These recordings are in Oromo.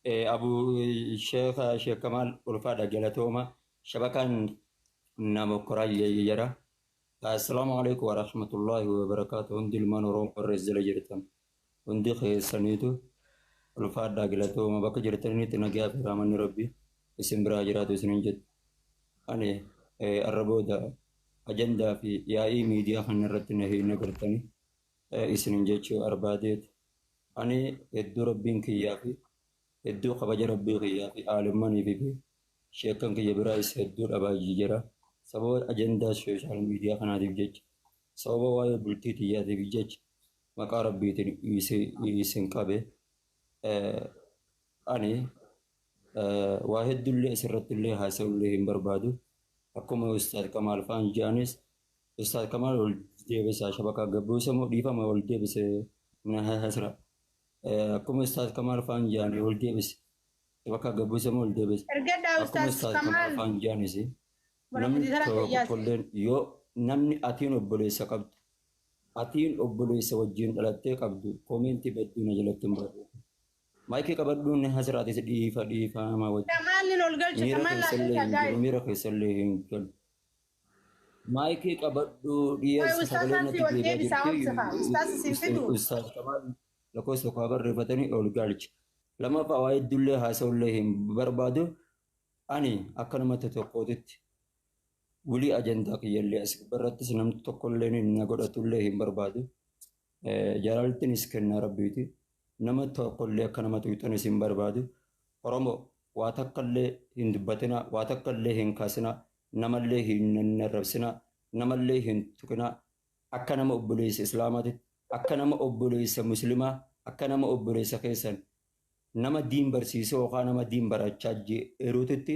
أبو الشيخ كمال ورفادا جلتوما شبكان نامو كراي يجرا السلام عليكم ورحمة الله وبركاته هندي المان روم الرزل جرتم هندي خير سنيتو ورفادا جلتوما بك جرتني تنجا في رامن ربي اسم براجرات سننجد أنا الربودا أجندة في يا إي ميديا خن رتنا هي نقرتني سننجد أرباديت أنا الدور ربين كيافي الدو خبج ربي غيا في عالم ماني في شيكن كي برايس الدو أبا جيجرا سبب أجندة سوشيال ميديا خنا دي بجج سبب واي بلتي تيا دي بجج مكا ربي تن يسين كابه أني واحد دولي أسرت اللي حاسل اللي هم بربادو أكو أستاذ كمال فان جانس أستاذ كمال ولدي بس شبكة جبوسة موديفا ما ولدي بس من هسرة أكو أستاذ كمال فان جاني ولدي بس Bakka gabbuusa moo ol deebise? Ergadda Akkuma Ustaaz Ustaaz Kamal Kamal faan jaanisi namni baramudi tana tokko kiyyaate. tolleen yoo namni atiin obboleessa qabdu atiin obboleessa wajjin dhalattee qabdu koomentii badduu na jalatti hin barreessu. Maayikii qabadhuun ni hasiraatis dhiifamaa wajjin Kamalin ol galche miira Kamal keessallee laafiya hin jiru guys. miira keessallee hin galu. Maayikii qabadhuu Waay dhiyeessa sagalee Ustaazan si natti ol deebi'aa deebisaa obsifa. Ustaaz isin jirti fidu. Ustaaz Kamal lakkoofsa tokko barreeffatanii ol galche. Lammaffaa waa'ee iddullee haasa'ullee hin barbaadu. Ani akka namatti tokkootitti wulii ajandaa kiyyaallee as barrattis namni tokkollee na godhatullee hin barbaadu. Jaalaltiinis kennaa rabbiiti. Nama tokkollee akka nama tuyxanis hin barbaadu. Oromoo waa takkallee hin dubbatina, waa takkallee hin kaasina, namallee hin narrabsina, namallee hin tuqina. Akka nama obboleessa Islaamaatitti, akka nama obboleessa Muslimaa, akka nama obboleessa keessan. Nama diin barsiisee yookaan nama diin barachaa jiruutti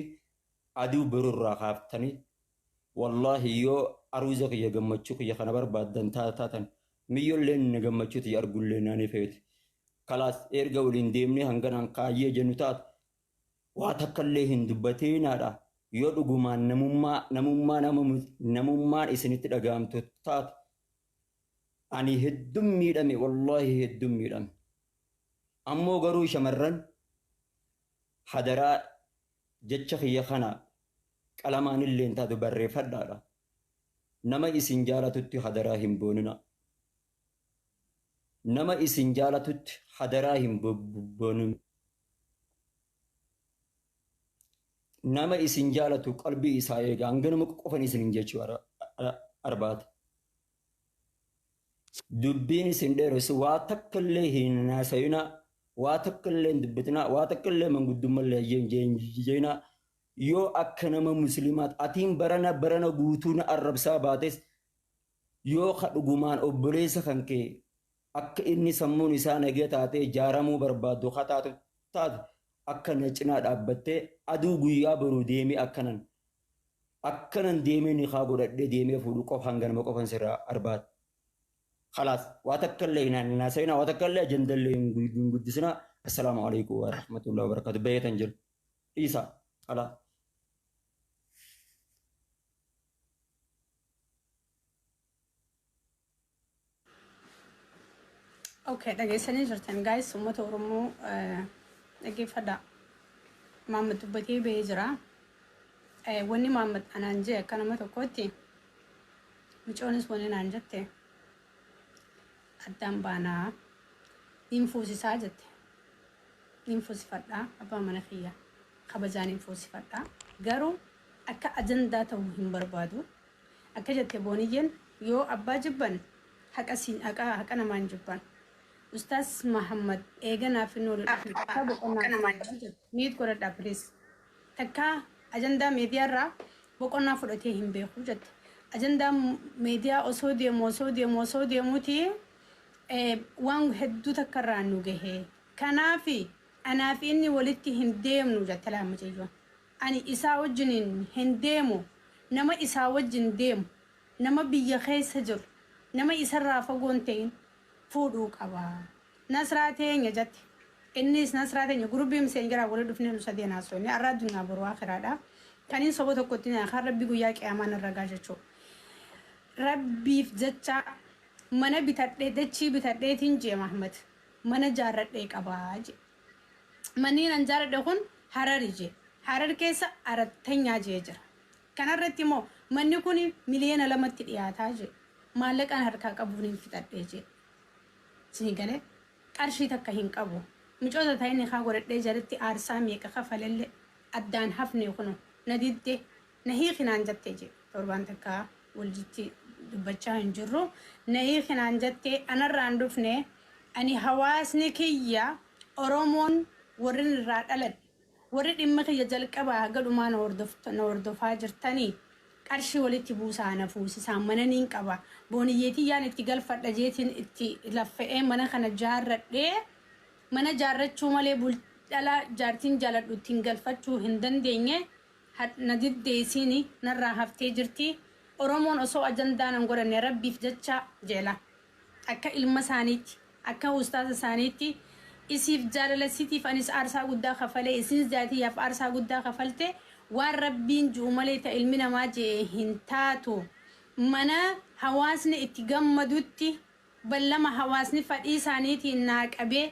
aduu birurraa kaaftanii wallaahi yoo aruuza kiyya gammachuu kiyya kana barbaaddan taatan miyyolleen na gammachuu kiyya argullee naanii feeti. Kalaas erga waliin deemnee hanganaan kaayyee jennu taatu waa takkallee hin dubbateenaadha. Yoo dhugumaan namummaan isinitti dhaga'amtu taatu ani hedduun miidhame wallaahi hedduun miidhame. Ammoo garuu shamarran hadaraa jecha kiyya kana qalamaan illee taatu barreeffadhaadha. Nama isin jaalatutti hadaraa hin boonina. Nama isin jaalatutti hadaraa hin boonina. Nama isin jaalatu qalbii isaa eega hanga nama qofan isin jechuu arbaata. Dubbiin isin dheeressu waa takkallee hin haasa'inaa. Waa takkallee hin dubbatinaa, waa takkallee manguddummallee jeenaa yoo akka nama musliimaat atiin barana guutuun arrabsaa baates yoo kadhugumaan obboleessa kan kee akka inni sammuun isaa nagee taatee jaaramuu barbaaddu hataatu taate akka na cinaa dhaabbattee aduu guyyaa baruu deemee akkanan deemee ni haa godhadhee deemee fuudhu qofa hanga nama qofan sirraa arbaata. خلاص واتكلم الناس هنا واتكلم أجندة اللي قدسنا السلام عليكم ورحمة الله وبركاته بيت أنجل إيسا خلاص Okay, dhageessanii jirtan guys uummata Oromoo dhaggeeffadhaa. Maammad dubbatee bahee jira. Wanni Maammad anaan jee akka nama tokkotti mucoonis wanni naan jette. Addaan baanaa infuusisaa jette. Infuusifadhaa abbaa mana kiyya kabajaan infuusifadhaa. Garuu akka ajandaa ta'uu hin barbaadu. Akka jette booniyyeen yoo abbaa jibban haqa namaan jibban. Ustaz Muhammad eeganaa fi nuuri akka boqonnaa miit godhadhaa please. Takka ajandaa miidiyaarraa boqonnaa fudhatee hin beeku jette. Ajandaa miidiyaa osoo deemuuti waan hedduu takka irraa nu gahee. Kanaafi anaaf inni walitti hin deemnu jette laamajayyoon. Ani isaa wajjiniin hin deemu nama isaa wajjin deemu nama biyya keessa jiru nama isarraa fagoon ta'in fuudhuu qaba. Nasraa teenya jette. Innis nasraa teenya gurubbii miseen jiraa wali dhufnee nu sadeen haasofne arraa addunyaa boruu akiraadha. Kaniin soba tokkotti kan rabbi guyyaa qiyaamaan irra gaa jechuudha. Rabbiif jecha mana bitadhee dachii bitadheetiin jee Mahmad mana jaarradhee qabaa jee. منين أنجار دهون حراريجي حرار كيس أرتين جيجر كان الرتيمو من يكوني مليون لما تريات هاجي مالك أنا هركا كابونين في تريجي سنيجله أرشي تكهين كابو مجوزة تايني خاغور ديجرتي أرسامي كخفل اللي أدان حفني يكونو نديدي نهي خنان جتيجي توربان تكا والجتي دبتشان جرو نهي خنان جتي أنا راندوفني أني حواسني كيا أرومون ورن الراد ألد ورد إمك يجلك أبا قالوا ما نوردف هاجرتني قرشي ولي تبوسا نفوسي سامننين كبا بونيتي يعني تقال فرجيتين اتي لفئه من خنا جارت ليه من جارت شو مالي بول على جارتين جالت وتنقل فتشو هندن دينه حد نديد ديسيني نرى هفتي جرتي أرومون أسو أجندان نقول إن ربي في جتشا جلا أكا المسانيتي أكا أستاذ سانيتي إسيف جالة سيتي فانيس أرسا قدا خفلة إسيس ذاتي يف أرسا قدا خفلته والربين جملة علمنا ما جه هنتاتو منا حواسني اتجمدوتي بلما حواسني فدي سانيتي ناك أبي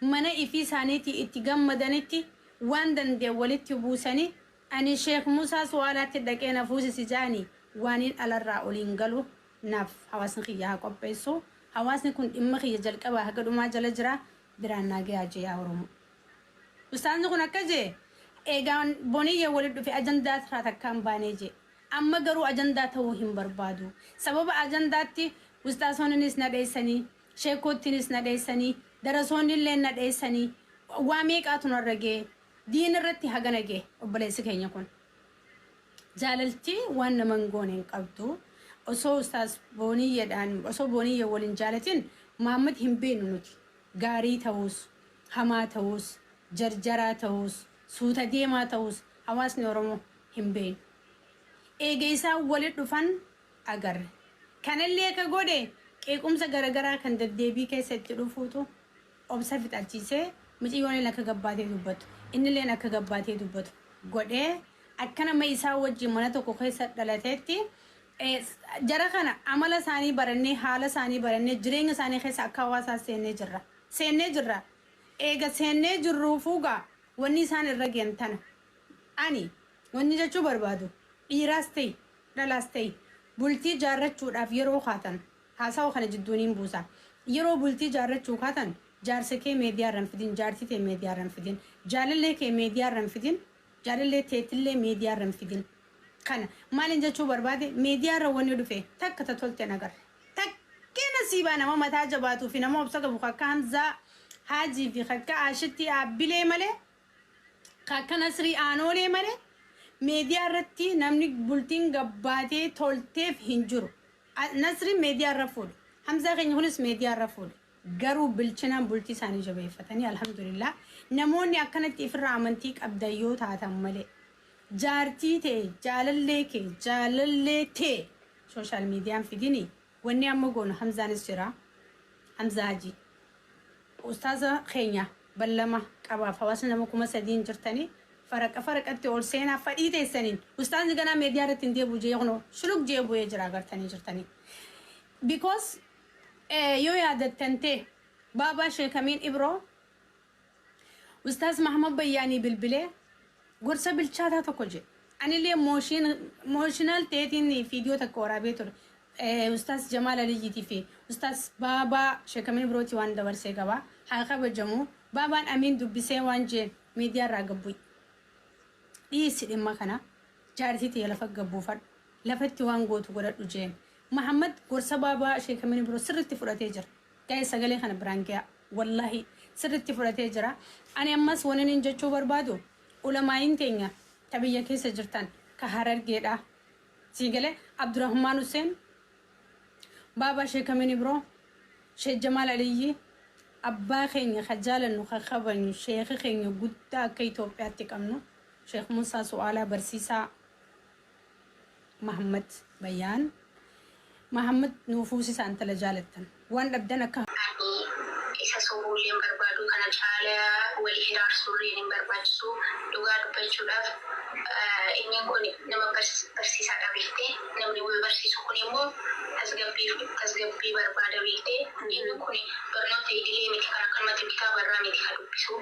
منا إفي سانيتي اتجمدنتي واندن دولتي بوسني أنا شيخ موسى سوالات الدكين فوز سجاني وانين على الرأولين قالوا ناف حواسني خيها قبيسو حواسني كنت إما خي جلك أبا هكذا ما جلجرا دران ناجي أجي يا ورم أستاذ نقول كذا إيجان بني يولد في أجندات خاتك كم بانيجي أما قرو أجندات هو هم بربادو سبب أجنداتي أستاذ هون نسنا ديسني شيكوتي نسنا ديسني درسون اللي نديسني واميك أتون الرجع دين الرتي هجناجي وبليسك هين يكون جاللتي وانا منقونين قبضو أصو أستاذ بوني يدان أصو بوني يولين جالتين محمد هم بينونتي غاري تاوس هما تاوس جرجرا تاوس سوتا ديما تاوس حواس نورمو هم بين إيجيسا ولد دفن أجر كان اللي كجودة كيكم سجرجرا كان الدبي كيسة تلوفوتو أبصفت أرتيسة مش يوني لك جباتي دوبت إن اللي أنا كجباتي دوبت جودة أكنا ما يساوي جمانة كوكيسة دلتي جرا خنا عمل ثاني برني حال ثاني برني جرين ثاني خيس أكواسا سنة جرا إيجا سنة جروفوجا وني ثاني الرجيم ثنا أني وني جاتو بربادو إيراستي رلاستي بولتي جارت شو أفيرو خاتن هاسا وخنا جدونين بوسا يرو بولتي جارت شو خاتن جارسكي ميديا رنفدين جارتي تي ميديا رنفدين جالله كي ميديا رنفدين جالله تيتله ميديا رنفدين خنا ما لنجا شو بربادي ميديا رواني دفه تك تطول تناقر تك كنا سيبانا ما متاجباتو فينا ما بسقى بخا كانزا حاجي في خكا عشتي عبلي ملي خكا نسري آنولي ملي ميديا رتي نمني بولتين قباتي تولتيف هنجرو نسري ميديا رفول حمزة غين هونس ميديا رفول قرو بلچنا بولتي ساني جبه فتاني الحمد لله نموني أكنت إفر عمنتيك أبدايو تاتا ملي جارتي تي جالله تي سوشال ميديا في ديني وني أمغون حمزة نسجرا حمزة هاجي أستاذة خينيا بلما كبا فواسنا مكومة سدين جرتني فرق أنت أول سنة فريدة سنين أستاذ نجنا ميديا رتندي بوجيهنو شلوك جيبو يجرا جرتني because يو يا دتنتي بابا شيكامين إبرو أستاذ محمد بياني بالبلة غرسة بالشاتها تكوجي أنا اللي موشنال تيتين فيديو تكورا بيتر أستاذ جمال علي جيتي في أستاذ بابا شيكامين بروتي وان دور سيجوا حلقة بجمو بابا أمين دبسي وانجي ميديا راقبوي إيش إما كنا جارتي تيلا فقبوفر لفتي وان قوت وقرأت وجين محمد غرسة بابا شيكامين برو سرتي فراتيجر كاي سجلي خنا برانكيا والله سرتي فراتيجرا أنا أمس ونين جتشو بربادو علماء تينيا تبيه كيس جرتان كهرر جيدا سيجله عبد الرحمن حسين بابا شيكامين برو شيخ جمال علي أبا خيني خجال النخ خبرني شيخ خيني قدّا كيتو بياتك أمنو شيخ موسى سؤال برسيسا محمد بيان محمد نوفوسي سانت لجالتن وان أبدنا كه إذا سووا لي بربادو كان جالة ولي هدار سوري لي بربادسو دوغا galchuudhaaf inni kun nama barsiisaadha beektee namni barsiisu kun immoo tasgabbii barbaada beektee inni kun barnoota idilee miti kan akkanumatti kitaaba irraa miti kan dubbisu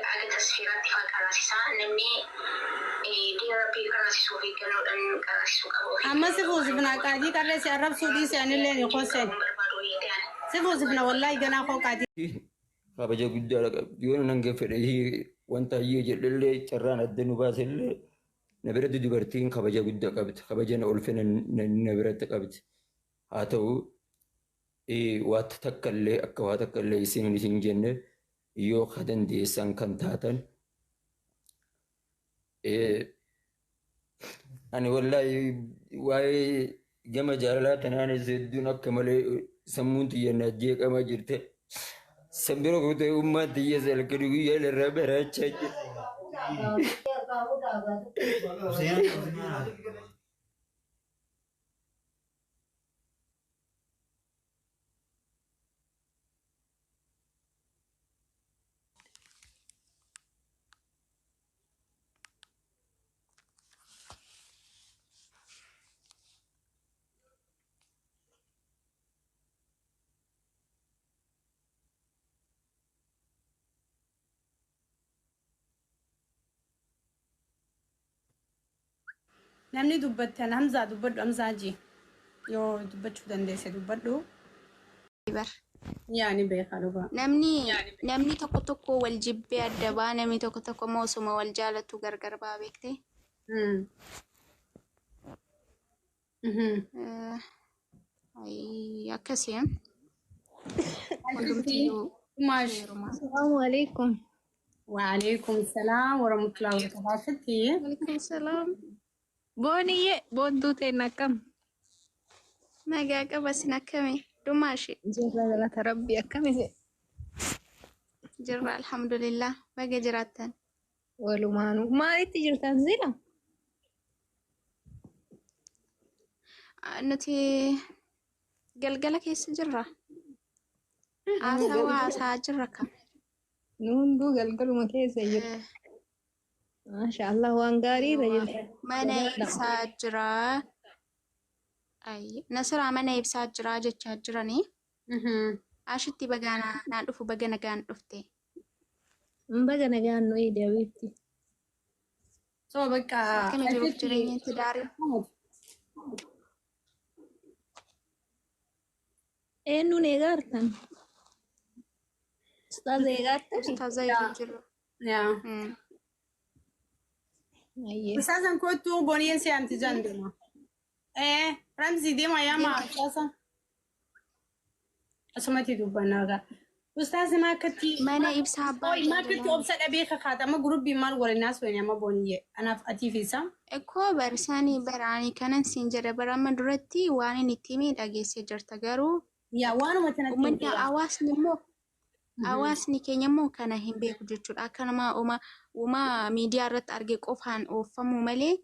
haga tasfeeraatti faa qaraasisaa namni diina rabbii qaraasisuu fi gannoodhaan qaraasisuu qabu. Amma si fuusifna qaadii qarreessi arrabsuu dhiise anillee ni qoseen. Si fuusifna wallaahi ganaa koo qaadii. Kabaja guddaadha qabdi. Yoo nan fedhe wanta hiyyee jedhallee carraan adda nu baasellee na biratti dubartiin kabaja guddaa qabdi. Kabaja na ulfina na biratti qabdi. Haa ta'u waa takkallee akka waa takkallee isin jenne yoo ka dandeessan kan taatan ani wallaahi waa'ee gama jaalalaa tanaanis hedduun akka malee sammuun xiyyeennaa jeeqamaa jirte. Sambiro kutee ummaa xiyya salkanii guyyaa irraa baraachaa jira. Namni dubbattan Hamzaa dubbadhu Hamzaaji yoo dubbachuu dandeesse dubbadhu. Yaani beekaa dhugaa. Namni tokko wal jibbee adda baa namni tokko moosuma wal jaalatu gargar baa beektee. Akkasii. Assalamu alaikum. Waalaikum salaam warahmatullahi wabarakatuh. Waalaikum salaam. Booniyye boontuu ta'e nakam. Nagaa qabas nakame dumaashi. Jirra galata rabbi akkamise. Jirra alhamdulillah baga jiraattan. Walumaanu maalitti jirtan zila? Nuti galgala keessa jirra. Haasaa jirra kam. Nunduu galgaluma keessa jirra. Maashaallah waan gaariirra jirta. Mana ibsaa jira. Nasiraa mana ibsaa jira jechaa jiranii. Ashitti bagaana naan dhufu baga nagaan dhufte. Baga nagaan nu eede abeetti. So bakka akkami jiruuf jireenyatti daarii. Eenyuun eegaartan? Ustaaza eegaartan? Ustaaza eegaa jirra. yaa. Sasa kwetu boniense antijandema. Ramzi dema yama sasa. Asumati dubanaga. Ustazi makati mana ibsaa baay'ee makati obsa beeka khatama group mal wala nas wani ama boniye anaaf atifisa. Ekkoo barsaanii baraanii kanan siin jedha barama duratti waan inni itti miidhageessee jirta garuu yaa waanuma tanatti uummanni hawaasni keenya immoo kana hin beeku jechuudha. Akka nama uumaa miidiyaa irratti argee qofaan ooffamu malee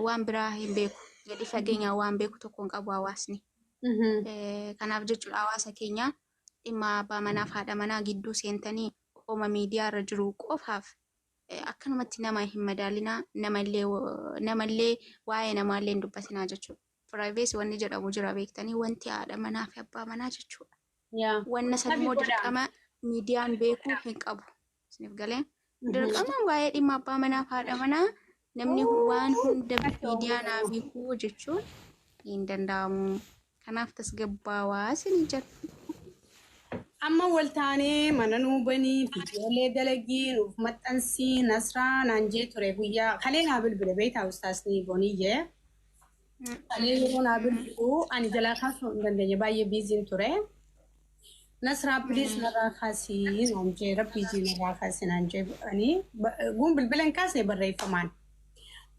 waan biraa hin beeku. Gadi fageenya waan beeku tokko hin qabu hawaasni. Kanaaf jechuudha hawaasa keenya dhimma abbaa manaa fi haadha manaa gidduu seentanii uumaa miidiyaa irra jiru qofaaf akkanumatti nama hin madaalinaa namallee waa'ee namaallee hin dubbatinaa jechuudha. Privacy wanni jedhamu jira beektanii wanti haadha manaa fi abbaa manaa jechuudha. Wanna sanimmoo dirqama miidiyaan beekuu hin qabu. Isiniif galee dirqama waa'ee dhimma abbaa manaa fi haadha manaa namni waan hunda miidiyaa naa beekuu jechuun hin danda'amu. Kanaaf tasgabbaawaa isin jira. Amma waltaanee mana nuubanii fiidiyolee dalagii nuuf maxxansii nasraa naan jee ture guyyaa kalee naa bilbile beektaa ustaasni boniyyee. Kalee yeroo naa bilbilu ani jalaa kaasuu hin dandeenye baay'ee biiziin ture. Nasraa please narraa kaasii naan jee rabbiitii narraa kaasii naan jee ani guun bilbila hin kaasne barreeffamaan.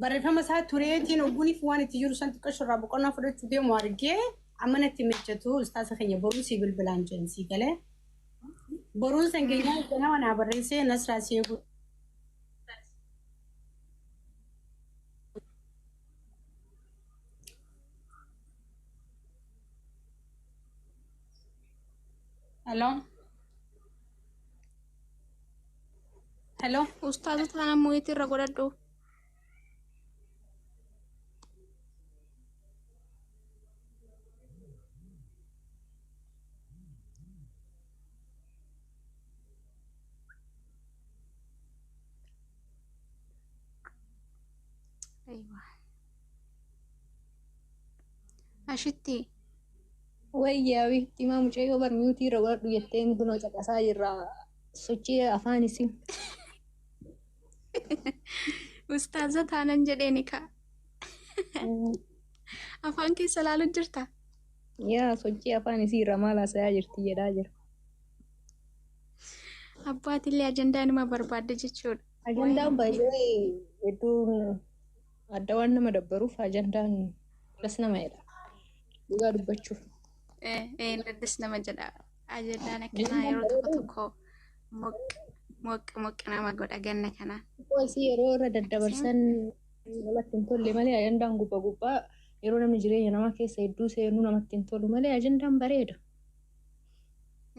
Barreeffama isaa tureetiin ogguuniif waan itti jiru san xiqqoo shurraa boqonnaa fudhachuu deemu argee amma natti mijjatu ustaasa keenya boruu sii bilbilaan jeensii galee. Boruun san keenyaa ganama naa barreessee nasraa seefu. Hello? hello Ustaazu taana mo'eetii irra godhadhu. Aywa. Ashitti. Wayyaa himaa mucayyoo barmiutii irra godhadhu jettee kunoo caqasaa jirra. Sochii afaan isin. Ustaaza taanan jedheeni ka. Afaan keessa laalu jirta. Yaa sochii afaan isii irra maal haasa'aa jirti jedhaa jira. Abbaatillee ajandaa nima barbaadde jechuudha. Ajandaan baay'ee hedduun adda waan nama dabbaruuf ajandaan las nama jedha. Dhugaa dubbachuuf. Daddas nama jedha. Ajandaan akkanaa yeroo tokko moq nama godha ganna kanaa. Isii yeroo irra daddabarsan namatti hin tolle malee ajandaan gubbaa yeroo namni jireenya namaa keessa hedduu seenuu namatti hin tolu malee ajandaan bareeda.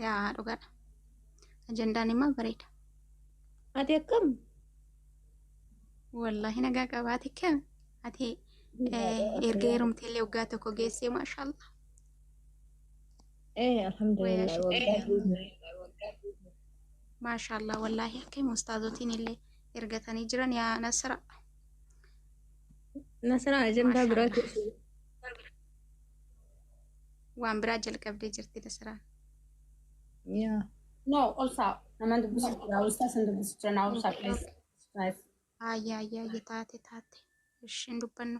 Yaa dhugaadha. Ajandaan immoo bareeda. Ati akkam? Wallahi nagaa qabaate kam? Ati erga heerumteellee waggaa tokko geessee maashaallah. Alhamdulillah. Maashaallah wallahi akkam ustaazotiin illee ergatanii jiran yaa Nasra. Nasra ajandaa biraati. Waan biraa jalqabdee jirti Nasraan. Yaa. no also naman dubbisu jira ustaasan dubbisu jira naa also please nice Ayyaa taate. Ishiin dubbannu.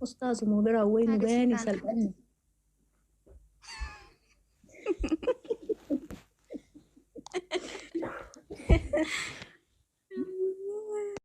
Ustaazuma biraa wayni bayaanii salphanne.